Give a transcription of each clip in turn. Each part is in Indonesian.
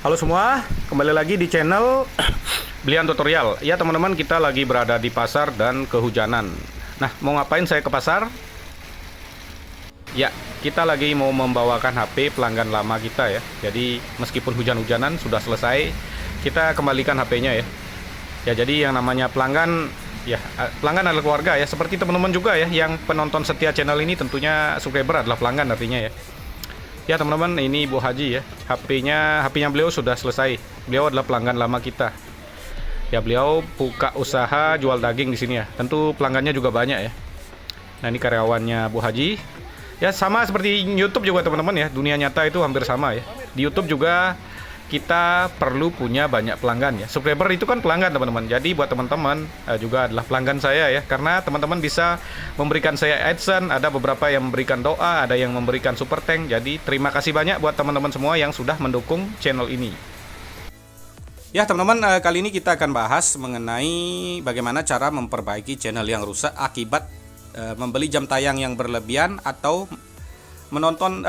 Halo semua, kembali lagi di channel Belian Tutorial. Ya teman-teman, kita lagi berada di pasar dan kehujanan. Nah, mau ngapain saya ke pasar? Ya, kita lagi mau membawakan HP pelanggan lama kita ya. Jadi meskipun hujan-hujanan sudah selesai, kita kembalikan HP-nya ya. Ya, jadi yang namanya pelanggan, ya pelanggan adalah keluarga ya. Seperti teman-teman juga ya, yang penonton setia channel ini tentunya subscriber adalah pelanggan artinya ya. Ya teman-teman, ini Bu Haji ya. HP-nya beliau sudah selesai. Beliau adalah pelanggan lama kita. Ya, beliau buka usaha jual daging di sini ya. Tentu pelanggannya juga banyak ya. Nah, ini karyawannya Bu Haji. Ya, sama seperti YouTube juga teman-teman ya. Dunia nyata itu hampir sama ya. Di YouTube juga kita perlu punya banyak pelanggan ya. Subscriber itu kan pelanggan teman-teman. Jadi buat teman-teman juga adalah pelanggan saya ya. Karena teman-teman bisa memberikan saya AdSense, ada beberapa yang memberikan doa, ada yang memberikan super thank. Jadi terima kasih banyak buat teman-teman semua yang sudah mendukung channel ini. Ya teman-teman, kali ini kita akan bahas mengenai bagaimana cara memperbaiki channel yang rusak akibat membeli jam tayang yang berlebihan atau menonton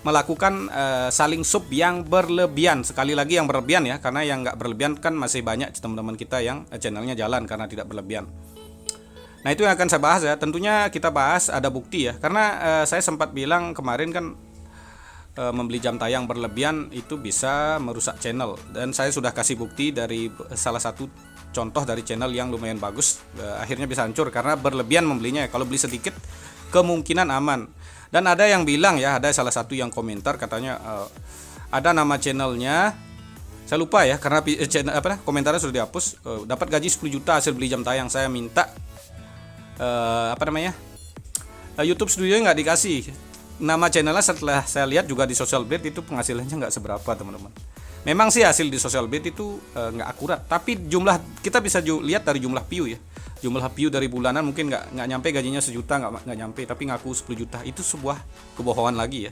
melakukan saling sub yang berlebihan. Sekali lagi yang berlebihan ya, karena yang nggak berlebihan kan masih banyak teman-teman kita yang channelnya jalan karena tidak berlebihan. Nah, itu yang akan saya bahas ya. Tentunya kita bahas ada bukti ya, karena saya sempat bilang kemarin kan membeli jam tayang berlebihan itu bisa merusak channel, dan saya sudah kasih bukti dari salah satu contoh dari channel yang lumayan bagus, akhirnya bisa hancur karena berlebihan membelinya. Kalau beli sedikit kemungkinan aman. Dan ada yang bilang ya, ada salah satu yang komentar katanya ada nama channelnya, saya lupa ya karena komentarnya sudah dihapus, dapat gaji 10 juta hasil beli jam tayang. Saya minta YouTube Studio nggak dikasih nama channelnya. Setelah saya lihat juga di Social Blade itu penghasilannya nggak seberapa teman-teman. Memang sih hasil di Social Blade itu nggak akurat, tapi jumlah kita bisa lihat dari jumlah view ya. Jumlah view dari bulanan mungkin nggak nyampe, gajinya sejuta nggak nyampe, tapi ngaku 10 juta. Itu sebuah kebohongan lagi ya.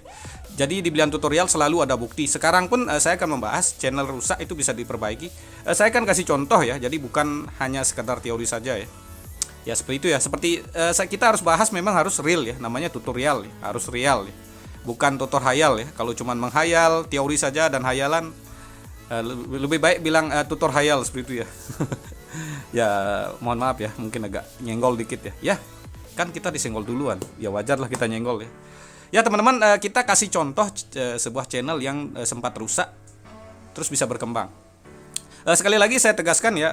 Jadi di Belian Tutorial selalu ada bukti. Sekarang pun saya akan membahas channel rusak itu bisa diperbaiki. Saya akan kasih contoh ya, jadi bukan hanya sekedar teori saja ya. Ya seperti itu ya, seperti kita harus bahas, memang harus real ya, namanya tutorial ya, harus real ya. Bukan tutor hayal ya. Kalau cuma menghayal, teori saja dan hayalan, lebih baik bilang tutor hayal seperti itu ya. Ya mohon maaf ya, mungkin agak nyenggol dikit ya. Ya kan kita disenggol duluan, ya wajar lah kita nyenggol ya. Ya teman-teman, kita kasih contoh sebuah channel yang sempat rusak terus bisa berkembang. Sekali lagi saya tegaskan ya,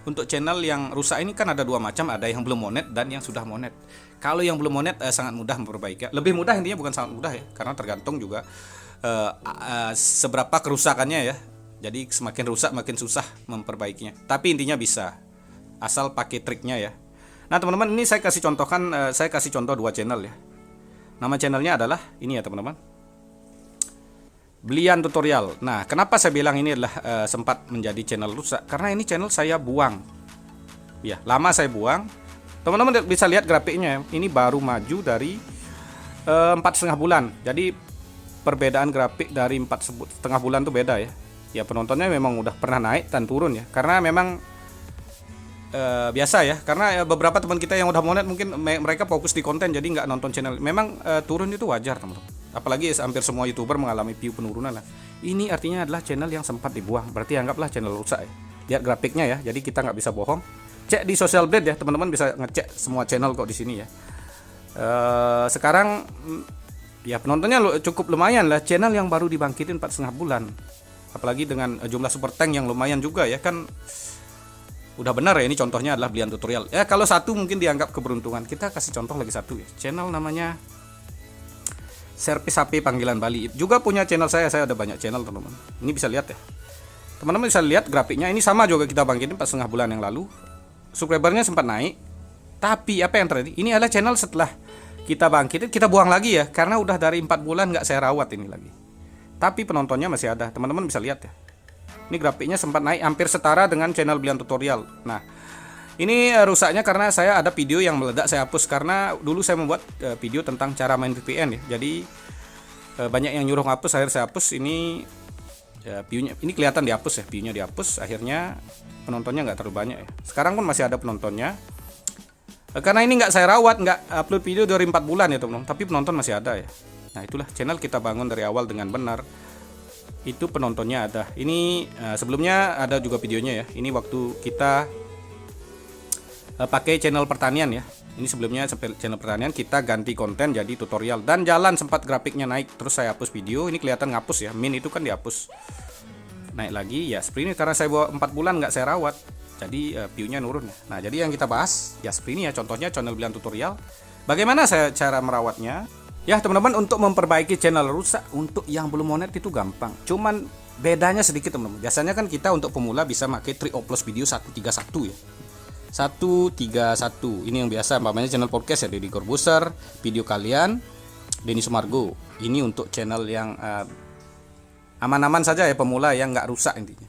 untuk channel yang rusak ini kan ada dua macam, ada yang belum monet dan yang sudah monet. Kalau yang belum monet sangat mudah memperbaiki, lebih mudah, intinya bukan sangat mudah ya, karena tergantung juga seberapa kerusakannya ya. Jadi semakin rusak makin susah memperbaikinya. Tapi intinya bisa, asal pakai triknya ya. Nah teman-teman, ini saya kasih contoh dua channel ya. Nama channelnya adalah ini ya teman-teman, Belian Tutorial. Nah kenapa saya bilang ini adalah sempat menjadi channel rusak? Karena ini channel saya buang. Ya lama saya buang. Teman-teman bisa lihat grafiknya. Ini baru maju dari 4,5 bulan. Jadi perbedaan grafik dari 4,5 bulan itu beda ya. Ya penontonnya memang udah pernah naik dan turun ya, karena memang biasa ya, karena beberapa teman kita yang udah monet mungkin mereka fokus di konten jadi nggak nonton channel. Memang turun itu wajar teman-teman, apalagi hampir semua YouTuber mengalami view penurunan lah. Ini artinya adalah channel yang sempat dibuang, berarti anggaplah channel rusak ya. Lihat grafiknya ya, jadi kita nggak bisa bohong. Cek di Social Blade ya teman-teman, bisa ngecek semua channel kok di sini ya. Sekarang ya penontonnya cukup lumayan lah, channel yang baru dibangkitin 4,5 bulan. Apalagi dengan jumlah super tank yang lumayan juga ya kan, udah benar ya. Ini contohnya adalah Belian Tutorial ya. Kalau satu mungkin dianggap keberuntungan, kita kasih contoh lagi satu ya, channel namanya Servis HP Panggilan Bali, juga punya channel saya ada banyak channel teman-teman. Ini bisa lihat ya, teman-teman bisa lihat grafiknya. Ini sama juga kita bangkitin 4,5 bulan yang lalu, subscribernya sempat naik. Tapi apa yang terjadi, ini adalah channel setelah kita bangkitin kita buang lagi ya, karena udah dari 4 bulan nggak saya rawat ini lagi. Tapi penontonnya masih ada, teman-teman bisa lihat ya. Ini grafiknya sempat naik hampir setara dengan channel Belian Tutorial. Nah ini rusaknya karena saya ada video yang meledak, saya hapus karena dulu saya membuat video tentang cara main VPN ya. Jadi banyak yang nyuruh hapus, akhirnya saya hapus. Ini viewnya ini kelihatan dihapus ya, viewnya dihapus, akhirnya penontonnya nggak terlalu banyak ya. Sekarang pun masih ada penontonnya, karena ini nggak saya rawat, nggak upload video dari 4 bulan ya teman-teman, tapi penonton masih ada ya. Nah itulah channel kita bangun dari awal dengan benar. Itu penontonnya ada. Ini sebelumnya ada juga videonya ya. Ini waktu kita pakai channel pertanian ya. Ini sebelumnya channel pertanian, kita ganti konten jadi tutorial dan jalan, sempat grafiknya naik, terus saya hapus video. Ini kelihatan ngapus ya, min itu kan dihapus. Naik lagi ya seperti ini karena saya bawa 4 bulan nggak saya rawat, jadi view-nya nurun. Nah jadi yang kita bahas ya seperti ini ya, contohnya channel Blian tutorial. Bagaimana saya cara merawatnya? Ya teman-teman, untuk memperbaiki channel rusak untuk yang belum monet itu gampang. Cuman bedanya sedikit teman-teman. Biasanya kan kita untuk pemula bisa pakai trik upload video 131 ya. 131 ini yang biasa, namanya channel podcast ya, Deddy Corbuzier, video kalian Denny Sumargo. Ini untuk channel yang aman-aman saja ya, pemula yang nggak rusak intinya.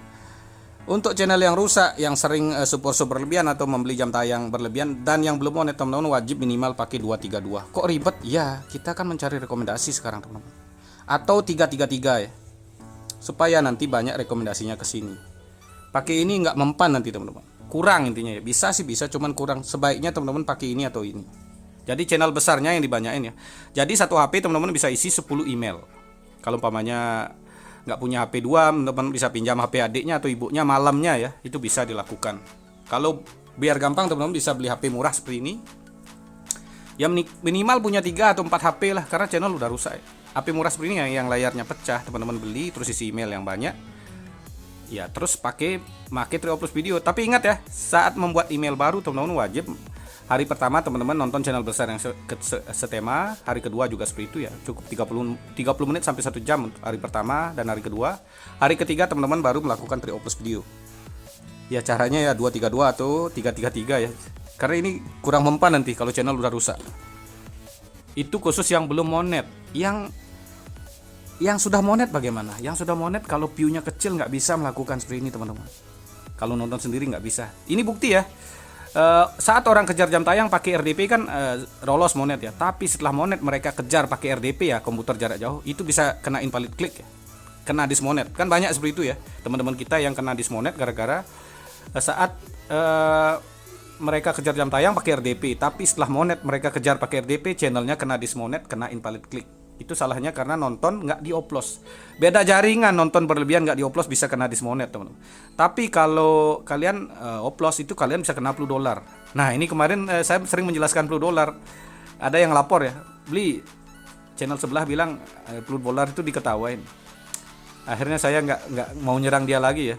Untuk channel yang rusak, yang sering support berlebihan atau membeli jam tayang berlebihan dan yang belum monet, teman-teman wajib minimal pakai 232. Kok ribet? Ya kita kan mencari rekomendasi sekarang teman-teman, atau 333 ya, supaya nanti banyak rekomendasinya ke sini. Pakai ini nggak mempan nanti teman-teman, kurang intinya ya. Bisa sih bisa, cuman kurang. Sebaiknya teman-teman pakai ini atau ini. Jadi channel besarnya yang dibanyain ya. Jadi satu HP teman-teman bisa isi 10 email. Kalau umpamanya nggak punya HP 2, teman-teman bisa pinjam HP adiknya atau ibunya malamnya ya, itu bisa dilakukan. Kalau biar gampang teman-teman bisa beli HP murah seperti ini. Ya minimal punya 3 atau 4 HP lah, karena channel udah rusak ya. HP murah seperti ini yang layarnya pecah, teman-teman beli terus isi email yang banyak. Ya terus pakai upload video. Tapi ingat ya, saat membuat email baru teman-teman wajib hari pertama teman-teman nonton channel besar yang setema, hari kedua juga seperti itu ya, cukup 30 menit sampai 1 jam untuk hari pertama dan hari kedua. Hari ketiga teman-teman baru melakukan upload video. Ya caranya ya 232 atau 333 ya, karena ini kurang mempan nanti kalau channel udah rusak. Itu khusus yang belum monet. Yang sudah monet bagaimana? Yang sudah monet kalau view-nya kecil nggak bisa melakukan seperti ini teman-teman. Kalau nonton sendiri nggak bisa. Ini bukti ya. Saat orang kejar jam tayang pakai RDP kan lolos monet ya. Tapi setelah monet mereka kejar pakai RDP ya, komputer jarak jauh, itu bisa kena invalid click ya. Kena dismonet. Kan banyak seperti itu ya. Teman-teman kita yang kena dismonet gara-gara saat mereka kejar jam tayang pakai RDP, tapi setelah monet mereka kejar pakai RDP, channelnya kena dismonet, kena invalid click. Itu salahnya karena nonton nggak dioplos. Beda jaringan, nonton berlebihan nggak dioplos bisa kena dismonet teman-teman. Tapi kalau kalian oplos itu kalian bisa kena $10. Nah ini kemarin saya sering menjelaskan $10. Ada yang lapor ya, beli channel sebelah bilang $10 itu diketawain. Akhirnya saya nggak mau nyerang dia lagi ya.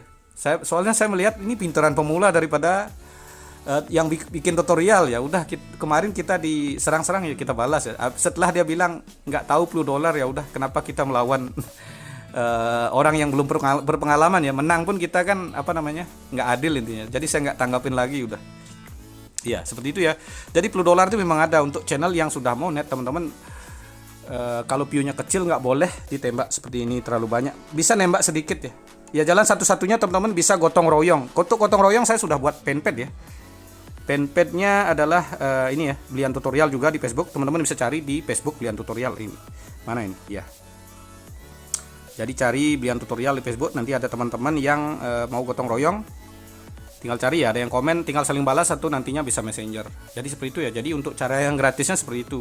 Soalnya saya melihat ini pintaran pemula daripada yang bikin tutorial. Ya udah, kemarin kita diserang-serang ya kita balas ya. Setelah dia bilang nggak tahu $10, ya udah, kenapa kita melawan orang yang belum berpengalaman ya. Menang pun kita kan nggak adil intinya. Jadi saya nggak tanggapin lagi udah. Ya seperti itu ya. Jadi $10 itu memang ada untuk channel yang sudah monet teman-teman. Kalau view-nya kecil nggak boleh ditembak seperti ini terlalu banyak. Bisa nembak sedikit ya. Ya jalan satu-satunya teman-teman bisa gotong royong. Untuk gotong royong saya sudah buat fanpage ya. Fanpage-nya adalah ini ya, Blian tutorial juga di Facebook. Teman-teman bisa cari di Facebook Blian tutorial ini. Mana ini? Ya. Jadi cari Blian tutorial di Facebook, nanti ada teman-teman yang mau gotong royong. Tinggal cari ya, ada yang komen, tinggal saling balas atau nantinya bisa messenger. Jadi seperti itu ya. Jadi untuk cara yang gratisnya seperti itu.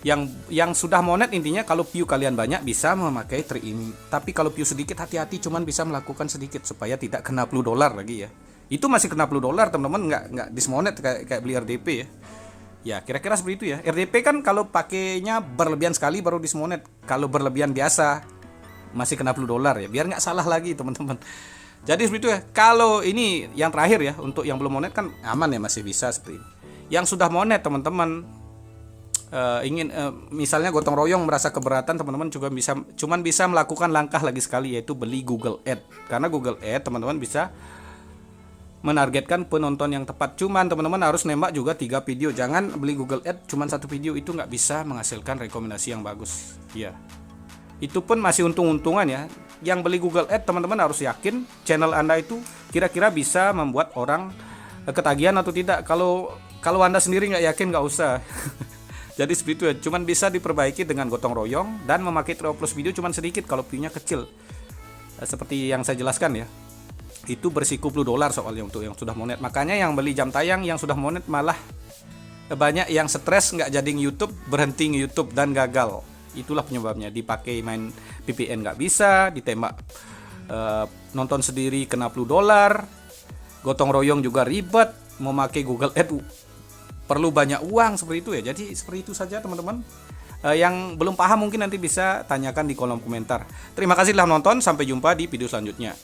Yang sudah monet intinya kalau view kalian banyak bisa memakai trik ini. Tapi kalau view sedikit hati-hati, cuman bisa melakukan sedikit supaya tidak kena $10 lagi ya. Itu masih kena $10 teman-teman, nggak dismonet kayak beli RDP ya. Ya kira-kira seperti itu ya. RDP kan kalau pakainya berlebihan sekali baru dismonet. Kalau berlebihan biasa masih kena $10 ya. Biar nggak salah lagi teman-teman. Jadi seperti itu ya. Kalau ini yang terakhir ya, untuk yang belum monet kan aman ya, masih bisa seperti ini. Yang sudah monet teman-teman ingin misalnya gotong royong merasa keberatan, teman-teman juga bisa melakukan langkah lagi sekali, yaitu beli Google Ads. Karena Google Ads teman-teman bisa menargetkan penonton yang tepat. Cuman teman-teman harus nembak juga 3 video. Jangan beli Google Ads cuman 1 video, itu nggak bisa menghasilkan rekomendasi yang bagus ya. Itu pun masih untung-untungan ya. Yang beli Google Ads teman-teman harus yakin channel Anda itu kira-kira bisa membuat orang ketagihan atau tidak. Kalau Anda sendiri nggak yakin, nggak usah. Jadi seperti itu ya. Cuman bisa diperbaiki dengan gotong royong dan memakai upload video cuman sedikit kalau view-nya kecil. Seperti yang saya jelaskan ya. Itu berisiko $10 soalnya untuk yang sudah monet. Makanya yang beli jam tayang yang sudah monet malah banyak yang stres nggak jadi YouTube, berhenti YouTube dan gagal. Itulah penyebabnya. Dipakai main VPN nggak bisa, ditembak nonton sendiri kena $10, gotong royong juga ribet, memakai Google Ads perlu banyak uang seperti itu ya. Jadi seperti itu saja teman-teman. Yang belum paham mungkin nanti bisa tanyakan di kolom komentar. Terima kasih telah nonton, sampai jumpa di video selanjutnya.